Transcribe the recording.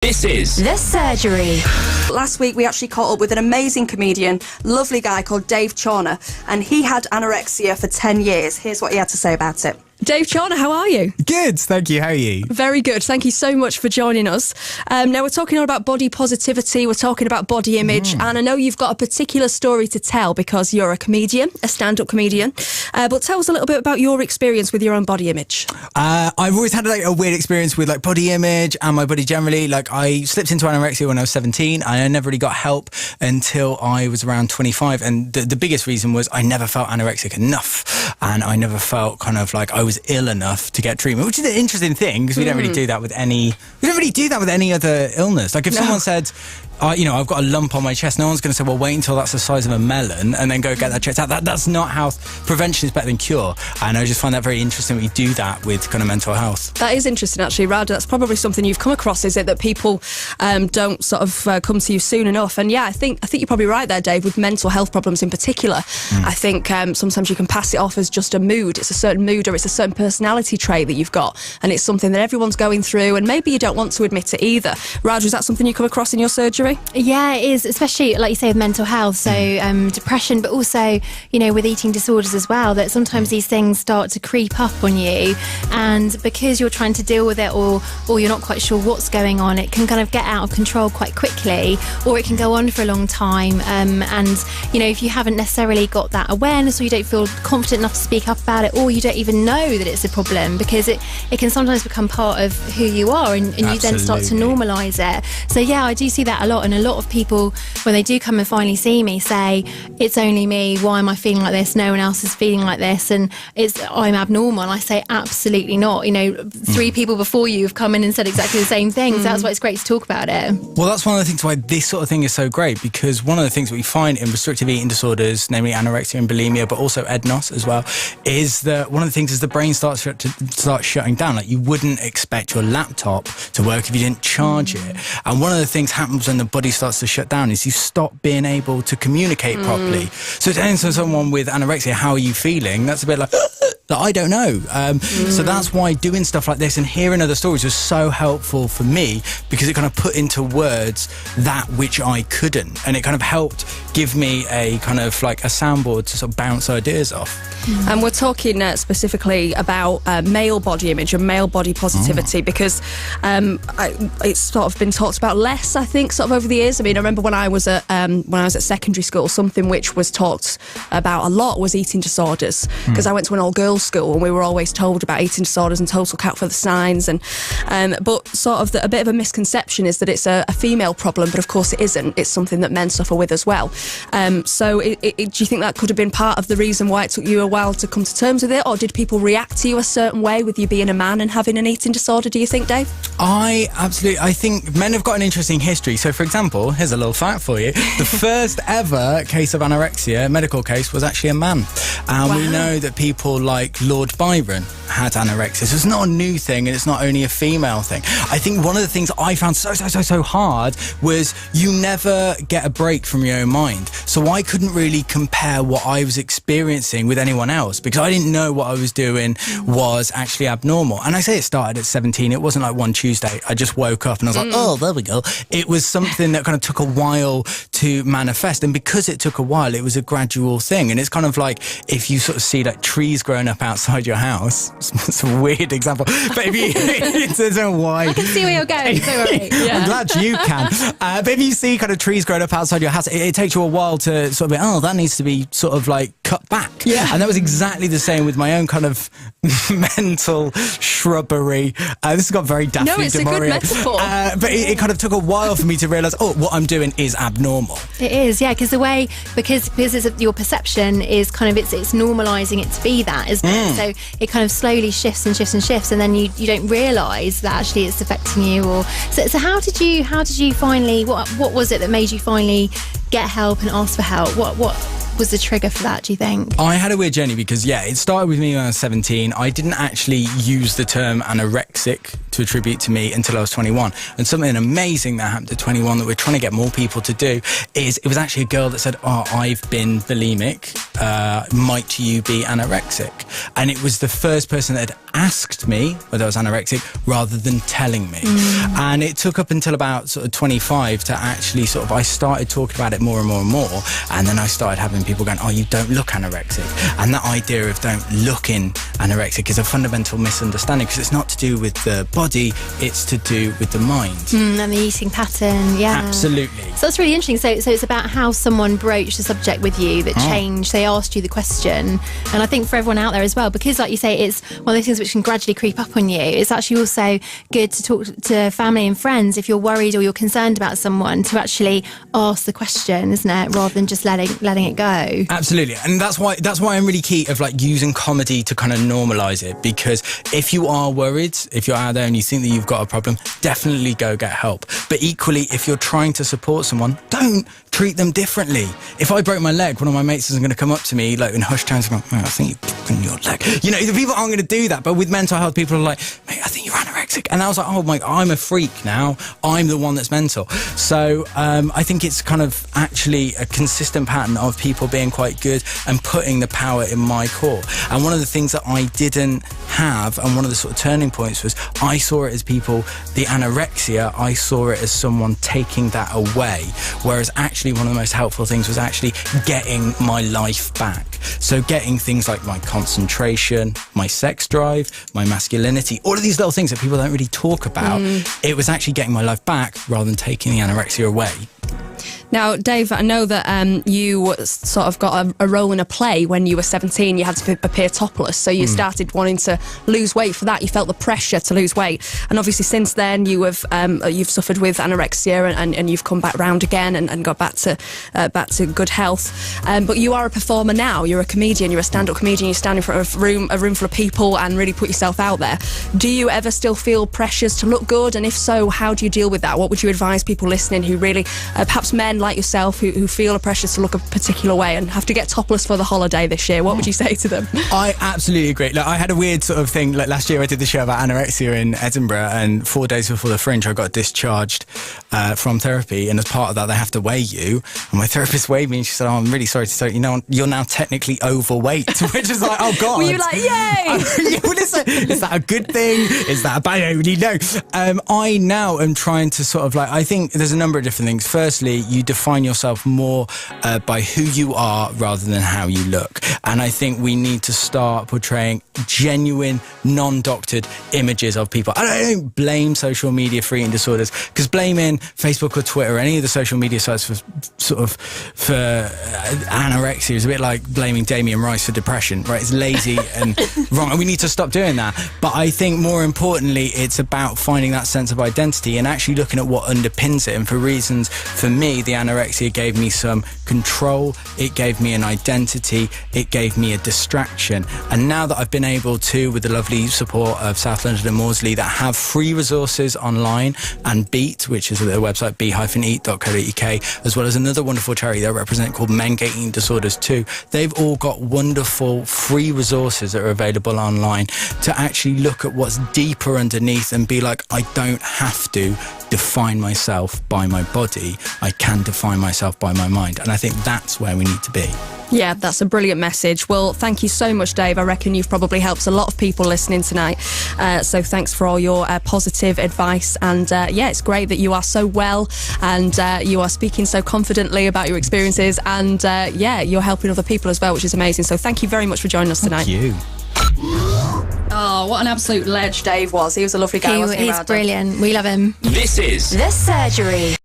This is The Surgery. Last week we actually caught up with an amazing comedian, lovely guy called Dave Chawner, and he had anorexia for 10 years. Here's what he had to say about it. Dave Chawner, how are you? Good, thank you. How are you? Very good. Thank you so much for joining us. Now, we're talking all about body positivity. We're talking about body image. And I know you've got a particular story to tell because you're a comedian, a stand-up comedian. But tell us a little bit about your experience with your own body image. I've always had a weird experience with body image and my body generally. I slipped into anorexia when I was 17 and I never really got help until I was around 25. And the biggest reason was I never felt anorexic enough. And I never felt kind of like I was ill enough to get treatment, which is an interesting thing because we don't really do that with any other illness. Like if someone said, I've got a lump on my chest, no one's going to say, well, wait until that's the size of a melon and then go get that checked out. That's not how prevention is better than cure. And I just find that very interesting when you do that with kind of mental health. That is interesting, actually, Rad. That's probably something you've come across, is it, that people don't sort of come to you soon enough? And yeah, I think you're probably right there, Dave, with mental health problems in particular. I think sometimes you can pass it off as just a mood. It's a certain mood or it's a certain personality trait that you've got. And it's something that everyone's going through and maybe you don't want to admit it either. Raj, was that something you come across in your surgery? Yeah, it is, especially like you say with mental health, so depression, but also with eating disorders as well, that sometimes these things start to creep up on you, and because you're trying to deal with it or you're not quite sure what's going on, it can kind of get out of control quite quickly, or it can go on for a long time, and if you haven't necessarily got that awareness or you don't feel confident enough to speak up about it, or you don't even know that it's a problem, because it can sometimes become part of who you are, and you then start to normalise it. So yeah, I do see that a lot, and a lot of people, when they do come and finally see me, say, it's only me, why am I feeling like this, no one else is feeling like this, and I'm abnormal. And I say, absolutely not. 3 people before you have come in and said exactly the same thing, so that's why it's great to talk about it. Well, that's one of the things why this sort of thing is so great, because one of the things that we find in restrictive eating disorders, namely anorexia and bulimia, but also EDNOS as well, is that one of the things is the brain starts shutting down. Like, you wouldn't expect your laptop to work if you didn't charge it. And one of the things happens when the body starts to shut down is you stop being able to communicate properly. So to answer someone with anorexia, how are you feeling? That's a bit like, I don't know. So that's why doing stuff like this and hearing other stories was so helpful for me, because it kind of put into words that which I couldn't. And it kind of helped give me a kind of like a soundboard to sort of bounce ideas off. And we're talking specifically about male body image and male body positivity, because it's sort of been talked about less, I think, sort of over the years. I mean, I remember when I was at secondary school, something which was talked about a lot was eating disorders, because I went to an all-girls school and we were always told about eating disorders and told to look out for the signs. And but sort of a bit of a misconception is that it's a female problem, but of course it isn't. It's something that men suffer with as well. So do you think that could have been part of the reason why it took you a while to come to terms with it, or did people react to you a certain way with you being a man and having an eating disorder, do you think, Dave? I think men have got an interesting history. So, for example, here's a little fact for you. The first ever case of anorexia, medical case, was actually a man. And we know that people like Lord Byron had anorexia. So it's not a new thing, and it's not only a female thing. I think one of the things I found so hard was you never get a break from your own mind. So I couldn't really compare what I was experiencing with anyone else, because I didn't know what I was doing was actually abnormal. And I say it started at 17. It wasn't like one Tuesday I just woke up and I was like, oh, there we go. It was something that kind of took a while to manifest. And because it took a while, it was a gradual thing. And it's kind of like if you sort of see like trees growing up outside your house. It's a weird example, but if you, I don't know why. I can see where you're going, don't worry. Yeah. I'm glad you can. But if you see kind of trees growing up outside your house, it takes you a while to sort of be, that needs to be sort of like cut back. Yeah. And that was exactly the same with my own kind of mental shrubbery. This has got very Daphne No, it's du a good Maurier. metaphor. But it kind of took a while for me to realise, what I'm doing is abnormal. It is, yeah, because it's your perception is kind of, it's normalising it to be that, isn't it? So it kind of slowly shifts and shifts and shifts, and then you don't realise that actually it's affecting you. Or so how did you finally, what was it that made you finally get help and ask for help? What was the trigger for that, do you think? I had a weird journey because, it started with me when I was 17. I didn't actually use the term anorexic to attribute to me until I was 21. And something amazing that happened at 21 that we're trying to get more people to do is it was actually a girl that said, oh, I've been bulimic. Might you be anorexic? And it was the first person that had asked me whether I was anorexic rather than telling me. And it took up until about sort of 25 to actually sort of, I started talking about it more and more and more. And then I started having people going, oh, you don't look anorexic. And that idea of don't looking anorexic is a fundamental misunderstanding because it's not to do with the body, it's to do with the mind. And the eating pattern, yeah. Absolutely. So that's really interesting. So it's about how someone broached the subject with you that changed. They asked you the question. And I think for everyone out there as well, because like you say, it's one of those things which can gradually creep up on you. It's actually also good to talk to family and friends if you're worried or you're concerned about someone to actually ask the question, isn't it? Rather than just letting it go. Absolutely. And that's why I'm really key of like using comedy to kind of normalise it, because if you are worried, if you're out there and you think that you've got a problem, definitely go get help. But equally, if you're trying to support someone, don't treat them differently. If I broke my leg, one of my mates isn't going to come up to me like in hushed tones and go, I think you've broken your leg. You know, the people aren't going to do that. But with mental health, people are like, mate, I think you're anorexic. And I was like, oh my, I'm a freak now. I'm the one that's mental. So I think it's kind of actually a consistent pattern of people being quite good and putting the power in my court. And one of the things that I didn't have, and one of the sort of turning points was I saw it as people, the anorexia, I saw it as someone taking that away. Whereas actually one of the most helpful things was actually getting my life back. So getting things like my concentration, my sex drive, my masculinity, all of these little things that people don't really talk about. It was actually getting my life back rather than taking the anorexia away. Now, Dave, I know that you sort of got a role in a play when you were 17. You had to appear topless, so you started wanting to lose weight. For that, you felt the pressure to lose weight, and obviously since then you've suffered with anorexia and you've come back round again and got back to good health. But you are a performer now. You're a comedian. You're a stand-up comedian. You stand in front of a room full of people and really put yourself out there. Do you ever still feel pressures to look good? And if so, how do you deal with that? What would you advise people listening who really, perhaps men like yourself who feel a pressure to look a particular way and have to get topless for the holiday this year? What would you say to them? I absolutely agree. Like, I had a weird sort of thing. Like last year I did the show about anorexia in Edinburgh, and 4 days before the Fringe I got discharged from therapy, and as part of that they have to weigh you, and my therapist weighed me and she said, oh, I'm really sorry to say, you know, you're now technically overweight. Which is like, oh God. Were you like, yay? Is that a good thing? Is that a bad? I don't really know. I now am trying to sort of like, I think there's a number of different things. Firstly, you define yourself more by who you are rather than how you look. And I think we need to start portraying genuine, non-doctored images of people. And I don't blame social media for eating disorders, because blaming Facebook or Twitter or any of the social media sites for anorexia is a bit like blaming Damien Rice for depression, right? It's lazy and wrong, and we need to stop doing that. But I think more importantly, it's about finding that sense of identity and actually looking at what underpins it. And for reasons, for me, the anorexia gave me some control, it gave me an identity, it gave me a distraction. And now that I've been able to, with the lovely support of South London and Maudsley, that have free resources online, and Beat, which is their website, be-eat.co.uk, as well as another wonderful charity they represent called Men Get Eating Disorders too. They've all got wonderful free resources that are available online to actually look at what's deeper underneath and be like, I don't have to define myself by my body, I can define myself by my mind. And I think that's where we need to be. Yeah, that's a brilliant message. Well, thank you so much, Dave. I reckon you've probably helped a lot of people listening tonight. So thanks for all your positive advice. And yeah, it's great that you are so well and you are speaking so confidently about your experiences. And yeah, you're helping other people as well, which is amazing. So thank you very much for joining us tonight. Thank you. Oh, what an absolute ledge Dave was. He was a lovely guy, wasn't he? He's brilliant. We love him. This is The Surgery.